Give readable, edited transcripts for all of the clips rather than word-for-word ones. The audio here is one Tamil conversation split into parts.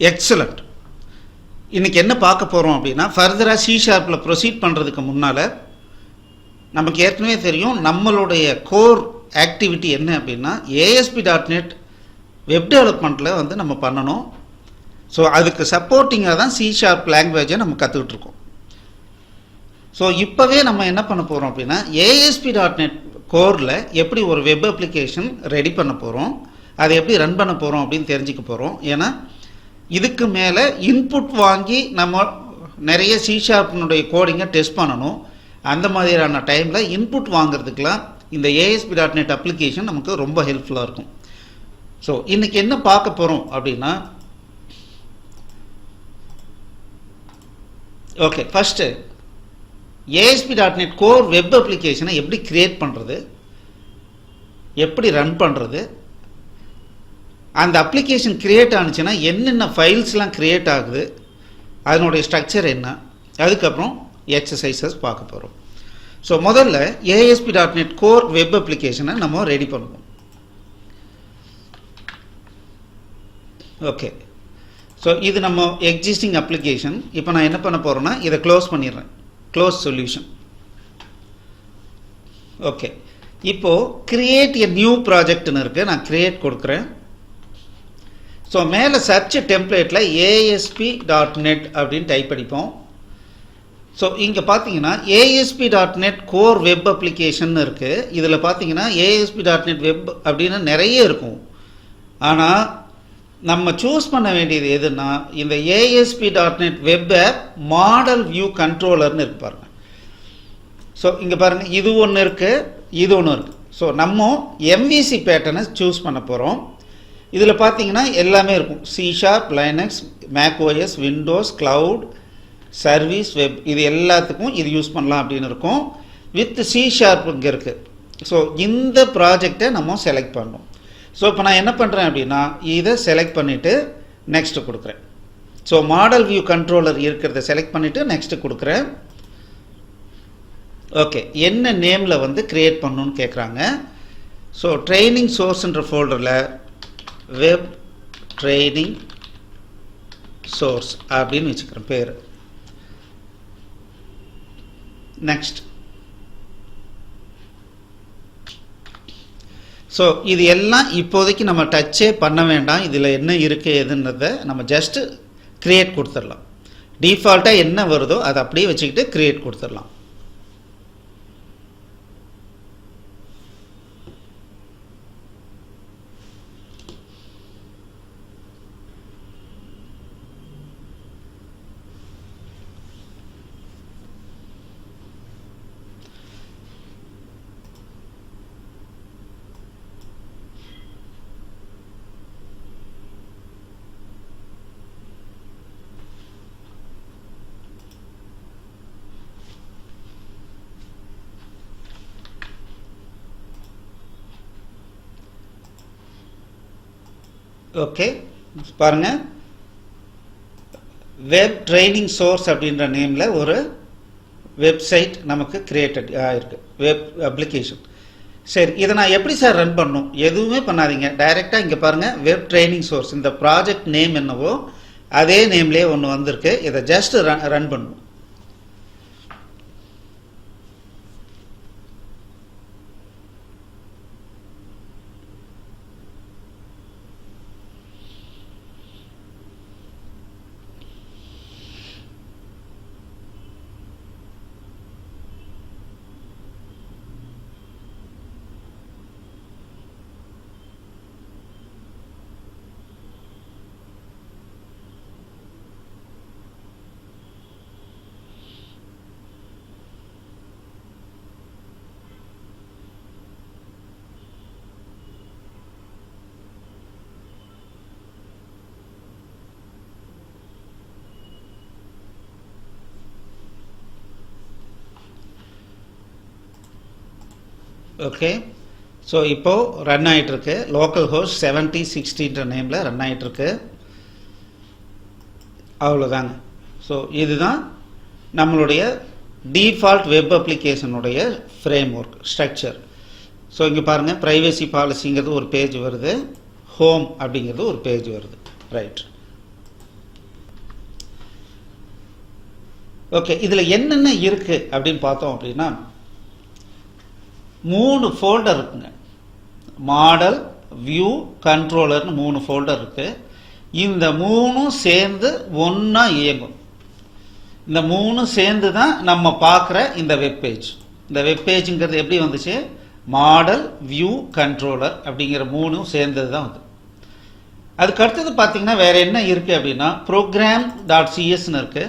எக்ஸலண்ட். இன்றைக்கி என்ன பார்க்க போகிறோம் அப்படின்னா, ஃபர்தராக C# ப்ரொசீட் பண்ணுறதுக்கு முன்னால் நமக்கு ஏற்கனவே தெரியும் நம்மளுடைய கோர் ஆக்டிவிட்டி என்ன அப்படின்னா ASP.NET வெப் டெவலப்மெண்ட்டில் வந்து நம்ம பண்ணணும். ஸோ அதுக்கு சப்போர்ட்டிங்காக தான் C# லாங்குவேஜை நம்ம கற்றுக்கிட்டு இருக்கோம். ஸோ இப்போவே நம்ம என்ன பண்ண போகிறோம் அப்படின்னா ASP.NET கோரில் எப்படி ஒரு வெப் அப்ளிகேஷன் ரெடி பண்ண போகிறோம், அதை எப்படி ரன் பண்ண போகிறோம் அப்படின்னு தெரிஞ்சுக்க போகிறோம். ஏன்னா இதுக்கு மேலே இன்புட் வாங்கி நம்ம நிறைய C# கோடிங்கை டெஸ்ட் பண்ணணும். அந்த மாதிரியான டைமில் இன்புட் வாங்கிறதுக்கெலாம் இந்த ASP.NET அப்ளிகேஷன் நமக்கு ரொம்ப ஹெல்ப்ஃபுல்லாக இருக்கும். ஸோ இன்றைக்கி என்ன பார்க்க போகிறோம் அப்படின்னா, okay, first ASP.NET core web அப்ளிகேஷனை எப்படி க்ரியேட் பண்ணுறது, எப்படி ரன் பண்ணுறது, அந்த அப்ளிகேஷன் க்ரியேட் ஆனிச்சுன்னா என்னென்ன ஃபைல்ஸ்லாம் க்ரியேட் ஆகுது, அதனுடைய ஸ்ட்ரக்சர் என்ன, அதுக்கப்புறம் எக்ஸசைசஸ் பார்க்க போகிறோம். ஸோ முதல்ல ASP.NET கோர் வெப் அப்ளிகேஷனை நம்ம ரெடி பண்ணுவோம். ஓகே, ஸோ இது நம்ம எக்ஸிஸ்டிங் அப்ளிகேஷன். இப்போ நான் என்ன பண்ண போகிறேன்னா இதை க்ளோஸ் பண்ணிடுறேன், க்ளோஸ் சொல்யூஷன். ஓகே, இப்போது கிரியேட் எ நியூ ப்ராஜெக்ட்னு இருக்குது, நான் கிரியேட் கொடுக்குறேன். ஸோ மேலே சர்ச் டெம்ப்ளேட்டில் ASP.NET அப்படின்னு டைப் அடிப்போம். ஸோ இங்கே பார்த்தீங்கன்னா ASP.NET கோர் வெப் அப்ளிகேஷன் இருக்குது. இதில் பார்த்தீங்கன்னா ASP.NET வெப் அப்படின்னு நிறைய இருக்கும். ஆனால் நம்ம சூஸ் பண்ண வேண்டியது எதுன்னா இந்த ASP.NET web app model view கண்ட்ரோலர்னு இருக்கு பாருங்க. ஸோ இங்கே பாருங்கள், இது ஒன்று இருக்குது, இது ஒன்று இருக்குது. ஸோ நம்ம MVC பேட்டர்னை சூஸ் பண்ண போகிறோம். இதில் பார்த்தீங்கன்னா எல்லாமே இருக்கும், C#, Linux, macOS, Windows, Cloud, service, web, இது எல்லாத்துக்கும் இது யூஸ் பண்ணலாம் அப்படின்னு இருக்கும். வித் C# இங்கே இருக்குது. ஸோ இந்த ப்ராஜெக்டை நம்ம செலக்ட் பண்ணணும். ஸோ இப்போ நான் என்ன பண்ணுறேன் அப்படின்னா இதை செலக்ட் பண்ணிவிட்டு நெக்ஸ்ட்டு கொடுக்குறேன். ஸோ மாடல் வியூ கண்ட்ரோலர் இருக்கிறத செலக்ட் பண்ணிவிட்டு நெக்ஸ்ட்டு கொடுக்குறேன். ஓகே, என்ன நேமில் வந்து க்ரியேட் பண்ணணுன்னு கேட்குறாங்க. ஸோ ட்ரைனிங் சோர்ஸ்ன்ற ஃபோல்டரில் வெப் ட்ரைனிங் சோர்ஸ் அப்படின்னு வச்சுக்கிறேன் பேர். நெக்ஸ்ட். ஸோ இது எல்லாம் இப்போதைக்கு நம்ம டச்சே பண்ண வேண்டாம். இதில் என்ன இருக்குது எதுன்றதை நம்ம ஜஸ்ட்டு க்ரியேட் கொடுத்துடலாம். டிஃபால்ட்டாக என்ன வருதோ அதை அப்படியே வச்சுக்கிட்டு க்ரியேட் கொடுத்துடலாம். ஓகே, பாருங்கள், வெப் ட்ரைனிங் சோர்ஸ் அப்படின்ற நேமில் ஒரு வெப்சைட் நமக்கு கிரியேட்டட் ஆகிருக்கு, வெப் அப்ளிகேஷன். சரி, இதை நான் எப்படி சார் ரன் பண்ணணும்? எதுவுமே பண்ணாதீங்க, டைரெக்டாக இங்கே பாருங்கள், வெப் ட்ரைனிங் சோர்ஸ், இந்த ப்ராஜெக்ட் நேம் என்னவோ அதே நேம்லேயே ஒன்று வந்திருக்கு. இதை ஜஸ்ட் ரன் பண்ணணும். ஓகே, ஸோ இப்போது ரன் ஆகிட்டுருக்கு. லோக்கல் ஹோஸ்ட் 7060 நேமில் ரன் ஆகிட்டுருக்கு. அவ்வளோதாங்க. ஸோ இதுதான் நம்மளுடைய டிஃபால்ட் வெப் அப்ளிகேஷனுடைய ஃப்ரேம் ஒர்க் ஸ்ட்ரக்சர். ஸோ இங்கே பாருங்கள், ப்ரைவசி பாலிசிங்கிறது ஒரு பேஜ் வருது, ஹோம் அப்படிங்கிறது ஒரு பேஜ் வருது. ரைட். ஓகே, இதில் என்னென்ன இருக்குது அப்படின்னு பார்த்தோம் அப்படின்னா 3 ஃபோல்டர் இருக்குங்க. மாடல், வியூ, கண்ட்ரோலர்னு 3 ஃபோல்டர் இருக்குது. இந்த 3ம் சேர்ந்து ஒன்றா இயங்கும். இந்த 3 சேர்ந்து தான் நம்ம பார்க்குற இந்த வெப்பேஜ். இந்த வெப்பேஜுங்கிறது எப்படி வந்துச்சு? மாடல், வியூ, கண்ட்ரோலர் அப்படிங்கிற 3ம் சேர்ந்தது தான் வந்து. அதுக்கு அடுத்தது பார்த்தீங்கன்னா வேறு என்ன இருக்குது அப்படின்னா program.csன்னு இருக்குது.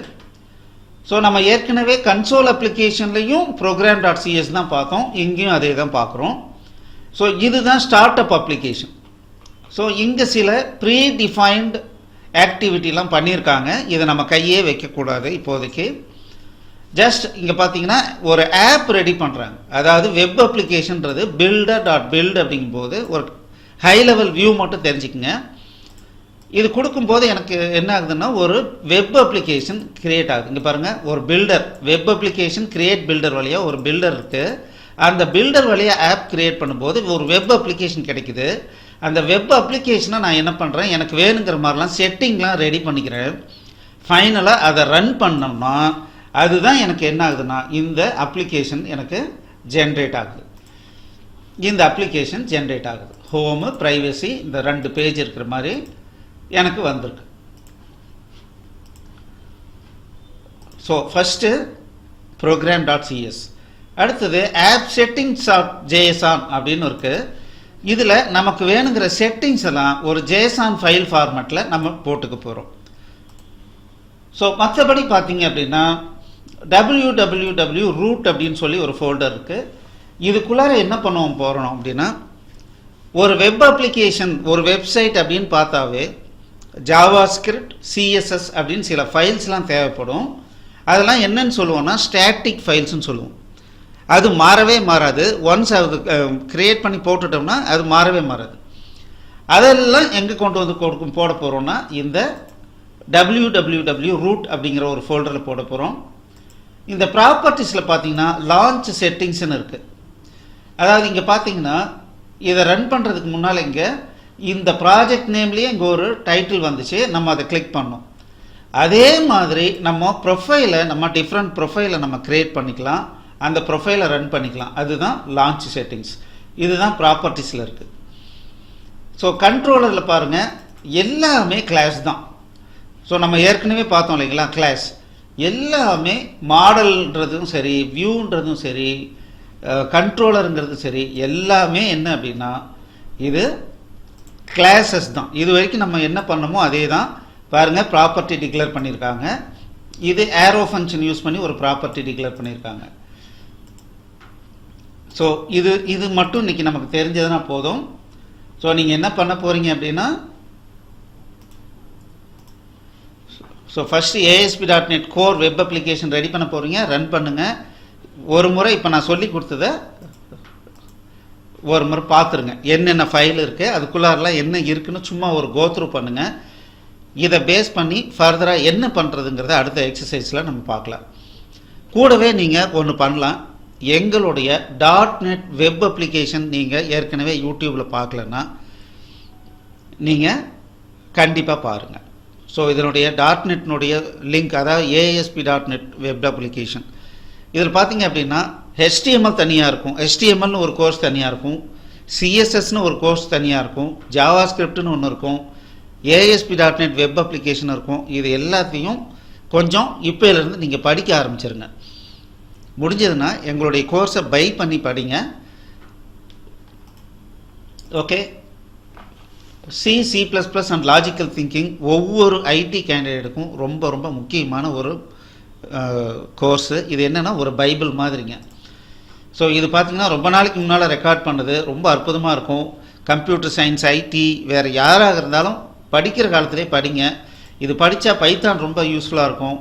ஸோ நம்ம ஏற்கனவே கன்சோல் அப்ளிகேஷன்லையும் program.cs தான் பார்த்தோம், இங்கேயும் அதே தான் பார்க்குறோம். ஸோ இதுதான் ஸ்டார்ட் அப் அப்ளிகேஷன். ஸோ இங்கே சில ப்ரீ டிஃபைன்டு ஆக்டிவிட்டிலாம் பண்ணியிருக்காங்க. இதை நம்ம கையே வைக்கக்கூடாது இப்போதைக்கு. ஜஸ்ட் இங்கே பார்த்தீங்கன்னா ஒரு ஆப் ரெடி பண்ணுறாங்க. அதாவது வெப் அப்ளிகேஷன்றது builder.build அப்படிங்கும்போது ஒரு ஹை லெவல் வியூ மட்டும் தெரிஞ்சுக்குங்க. இது கொடுக்கும்போது எனக்கு என்ன ஆகுதுன்னா ஒரு வெப் அப்ளிகேஷன் கிரியேட் ஆகுது. இங்கே பாருங்கள், ஒரு builder, web application create builder வழியாக ஒரு பில்டர் இருக்குது. அந்த பில்டர் வழியாக ஆப் கிரியேட் பண்ணும்போது ஒரு வெப் அப்ளிகேஷன் கிடைக்குது. அந்த வெப் அப்ளிகேஷனை நான் என்ன பண்ணுறேன், எனக்கு வேணுங்கிற மாதிரிலாம் செட்டிங்லாம் ரெடி பண்ணிக்கிறேன். ஃபைனலாக அதை ரன் பண்ணோம்னா அதுதான் எனக்கு என்ன ஆகுதுன்னா இந்த அப்ளிகேஷன் எனக்கு ஜென்ரேட் ஆகுது. இந்த அப்ளிகேஷன் ஜென்ரேட் ஆகுது. ஹோமு, ப்ரைவசி, இந்த 2 பேஜ் இருக்கிற மாதிரி எனக்கு வந்திருக்கு. ஸோ ஃபஸ்ட்டு program.cs, அடுத்தது ஆப் settings.json அப்படின்னு இருக்குது. இதில் நமக்கு வேணுங்கிற செட்டிங்ஸ் எல்லாம் ஒரு JSON ஃபைல் ஃபார்மேட்டில் நம்ம போட்டுக்க போகிறோம். ஸோ மற்றபடி பார்த்தீங்க அப்படின்னா www root அப்படின்னு சொல்லி ஒரு ஃபோல்டர் இருக்குது. இதுக்குள்ளார என்ன பண்ணுவோம் போகிறோம் அப்படின்னா ஒரு வெப் அப்ளிகேஷன், ஒரு வெப்சைட் அப்படின்னு பார்த்தாவே ஜாவாஸ்கிரிப்ட், சிஎஸ்எஸ் அப்படின்னு சில ஃபைல்ஸ்லாம் தேவைப்படும். அதெல்லாம் என்னன்னு சொல்லுவோம்னா ஸ்டாட்டிக் ஃபைல்ஸ்னு சொல்லுவோம். அது மாறவே மாறாது. ஒன்ஸ் அது கிரியேட் பண்ணி போட்டுட்டோம்னா அது மாறவே மாறாது. அதெல்லாம் எங்கே கொண்டு வந்து போட போகிறோம்னா இந்த www root அப்படிங்கிற ஒரு ஃபோல்டரில் போட போகிறோம். இந்த ப்ராப்பர்ட்டிஸில் பார்த்தீங்கன்னா லான்ச் செட்டிங்ஸ்னு இருக்குது. அதாவது இங்கே பார்த்தீங்கன்னா இதை ரன் பண்ணுறதுக்கு முன்னால் இங்கே இந்த ப்ராஜெக்ட் நேம்லேயே இங்கே ஒரு டைட்டில் வந்துச்சு, நம்ம அதை கிளிக் பண்ணோம். அதே மாதிரி நம்ம ப்ரொஃபைலை, நம்ம டிஃப்ரெண்ட் ப்ரொஃபைலை நம்ம க்ரியேட் பண்ணிக்கலாம், அந்த ப்ரொஃபைலை ரன் பண்ணிக்கலாம். அதுதான் லான்ச் செட்டிங்ஸ். இதுதான் ப்ராப்பர்ட்டிஸில் இருக்குது. ஸோ கண்ட்ரோலரில் பாருங்கள், எல்லாமே கிளாஸ் தான். ஸோ நம்ம ஏற்கனவே பார்த்தோம் இல்லைங்களா, கிளாஸ் எல்லாமே மாடல்ன்றதும் சரி, வியூன்றதும் சரி, கண்ட்ரோலருங்கிறதும் சரி, எல்லாமே என்ன அப்படின்னா இது கிளாஸஸ் தான். இது வரைக்கும் நம்ம என்ன பண்ணமோ அதே தான். பாருங்கள், ப்ராப்பர்ட்டி டிக்ளேர் பண்ணியிருக்காங்க. இது ஏரோ ஃபங்க்ஷன் யூஸ் பண்ணி ஒரு ப்ராப்பர்ட்டி டிக்ளேர் பண்ணியிருக்காங்க. ஸோ இது மட்டும் இன்றைக்கி நமக்கு தெரிஞ்சதுன்னா போதும். ஸோ நீங்கள் என்ன பண்ண போகிறீங்க அப்படின்னா so first ASP.NET core web application ready பண்ண போகிறீங்க, ரன் பண்ணுங்கள். ஒரு முறை இப்போ நான் சொல்லி கொடுத்ததை ஒரு முறை பார்த்துருங்க. என்னென்ன ஃபைல் இருக்குது, அதுக்குள்ளாரெலாம் என்ன இருக்குன்னு சும்மா ஒரு கோத்ரூ பண்ணுங்கள். இதை பேஸ் பண்ணி ஃபர்தராக என்ன பண்ணுறதுங்கிறத அடுத்த எக்ஸசைஸில் நம்ம பார்க்கலாம். கூடவே நீங்கள் ஒன்று பண்ணலாம், எங்களுடைய .NET வெப் அப்ளிகேஷன் நீங்கள் ஏற்கனவே யூடியூப்பில் பார்க்கலன்னா நீங்கள் கண்டிப்பாக பாருங்கள். ஸோ இதனுடைய .NET லிங்க், அதாவது ASP.NET வெப் அப்ளிகேஷன், இதில் பார்த்தீங்க அப்படின்னா HTML தனியாக இருக்கும், HTMLனு ஒரு கோர்ஸ் தனியாக இருக்கும், CSSனு ஒரு கோர்ஸ் தனியாக இருக்கும், ஜாவாஸ்கிரிப்ட்னு ஒன்று இருக்கும், ASP.NET வெப் அப்ளிகேஷன் இருக்கும். இது எல்லாத்தையும் கொஞ்சம் இப்போலேருந்து நீங்கள் படிக்க ஆரம்பிச்சிருங்க. முடிஞ்சதுன்னா எங்களுடைய கோர்ஸை பை பண்ணி படிங்க. Okay, C++ and logical thinking ஒவ்வொரு ஐடி கேண்டிடேட்டுக்கும் ரொம்ப ரொம்ப முக்கியமான ஒரு கோர்ஸு. இது என்னென்னா ஒரு பைபிள் மாதிரிங்க. ஸோ இது பார்த்திங்கன்னா ரொம்ப நாளைக்கு முன்னால் ரெக்கார்ட் பண்ணது, ரொம்ப அற்புதமாக இருக்கும். கம்ப்யூட்டர் சயின்ஸ், ஐடி, வேறு யாராக இருந்தாலும் படிக்கிற காலத்திலே படிங்க. இது படித்தா பைத்தான் ரொம்ப யூஸ்ஃபுல்லாக இருக்கும்.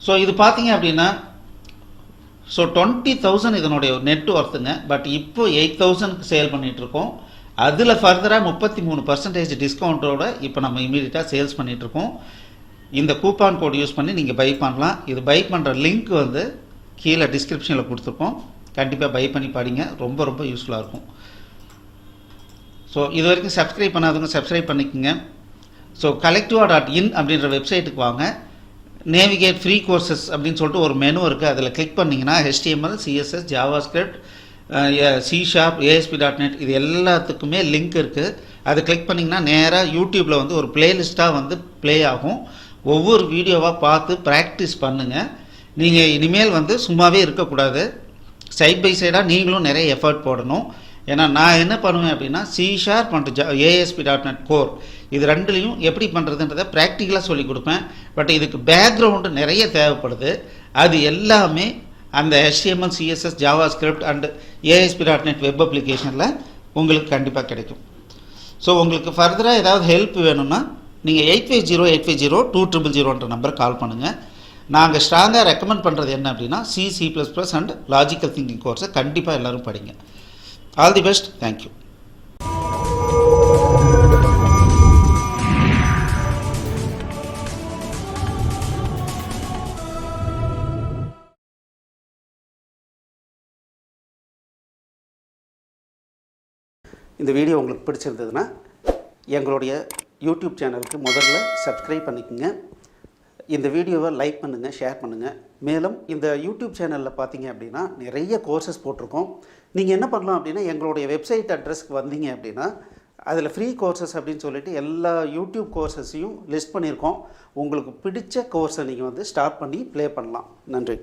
ஸோ இது பார்த்தீங்க அப்படின்னா ஸோ 20,000 இதனுடைய நெட் ஒர்த்துங்க. பட் இப்போ 8,000க்கு சேல் பண்ணிகிட்ருக்கோம். அதில் ஃபர்தராக 33% டிஸ்கவுண்ட்டோட இப்போ நம்ம இமீடியட்டாக சேல்ஸ் பண்ணிகிட்ருக்கோம். இந்த கூப்பான் கோட் யூஸ் பண்ணி நீங்கள் பை பண்ணலாம். இது பை பண்ணுற லிங்க் வந்து கீழே டிஸ்கிரிப்ஷனில் கொடுத்துருக்கோம். கண்டிப்பாக பை பண்ணி படிங்க, ரொம்ப ரொம்ப யூஸ்ஃபுல்லாக இருக்கும். ஸோ இது வரைக்கும் சப்ஸ்கிரைப் பண்ணாதவங்க சப்ஸ்கிரைப் பண்ணிக்கோங்க. ஸோ collectiva.in அப்படின்ற வெப்சைட்டுக்கு வாங்க. நேவிகேட் ஃப்ரீ கோர்சஸ் அப்படின்னு சொல்லிட்டு ஒரு மெனு இருக்குது. அதில் கிளிக் பண்ணிங்கன்னா HTML, CSS, JavaScript, C#, ASP.NET இது எல்லாத்துக்குமே லிங்க் இருக்குது. அதை கிளிக் பண்ணிங்கன்னா நேராக யூடியூப்பில் வந்து ஒரு பிளேலிஸ்ட்டாக வந்து ப்ளே ஆகும். ஒவ்வொரு வீடியோவாக பார்த்து ப்ராக்டிஸ் பண்ணுங்கள். நீங்கள் இனிமேல் வந்து சும்மாவே இருக்கக்கூடாது. சைட் பை சைடாக நீங்களும் நிறைய எஃபர்ட் போடணும். ஏன்னா நான் என்ன பண்ணுவேன் அப்படின்னா C# மற்றும் ASP.NET கோர் இது ரெண்டுலேயும் எப்படி பண்ணுறதுன்றதை ப்ராக்டிக்கலாக சொல்லி கொடுப்பேன். பட் இதுக்கு பேக்ரவுண்டு நிறைய தேவைப்படுது. அது எல்லாமே அந்த HTML, CSS, JavaScript and ASP.NET web அப்ளிகேஷனில் உங்களுக்கு கண்டிப்பாக கிடைக்கும். ஸோ உங்களுக்கு ஃபர்தராக ஏதாவது ஹெல்ப் வேணும்னா நீங்கள் 8508502000 நம்பர் கால் பண்ணுங்கள். நாங்கள் ஸ்ட்ராங்காக ரெக்கமெண்ட் பண்ணுறது என்ன அப்படின்னா C++ அண்ட் லாஜிக்கல் திங்கிங் கோர்ஸை கண்டிப்பாக எல்லோரும் படிங்க. All the best. தேங்க்யூ. இந்த வீடியோ உங்களுக்கு பிடிச்சிருந்ததுன்னா எங்களுடைய யூடியூப் சேனலுக்கு முதல்ல சப்ஸ்கிரைப் பண்ணிக்கோங்க. இந்த வீடியோவை லைக் பண்ணுங்கள், ஷேர் பண்ணுங்கள். மேலும் இந்த யூடியூப் சேனலில் பார்த்தீங்க அப்படின்னா நிறைய கோர்சஸ் போட்டிருக்கோம். நீங்கள் என்ன பண்ணலாம் அப்படின்னா எங்களுடைய வெப்சைட் அட்ரஸ்க்கு வந்தீங்க அப்படின்னா அதில் ஃப்ரீ கோர்சஸ் அப்படின்னு சொல்லிட்டு எல்லா யூடியூப் கோர்சஸையும் லிஸ்ட் பண்ணியிருக்கோம். உங்களுக்கு பிடிச்ச கோர்ஸை நீங்கள் வந்து ஸ்டார்ட் பண்ணி ப்ளே பண்ணலாம். நன்றி.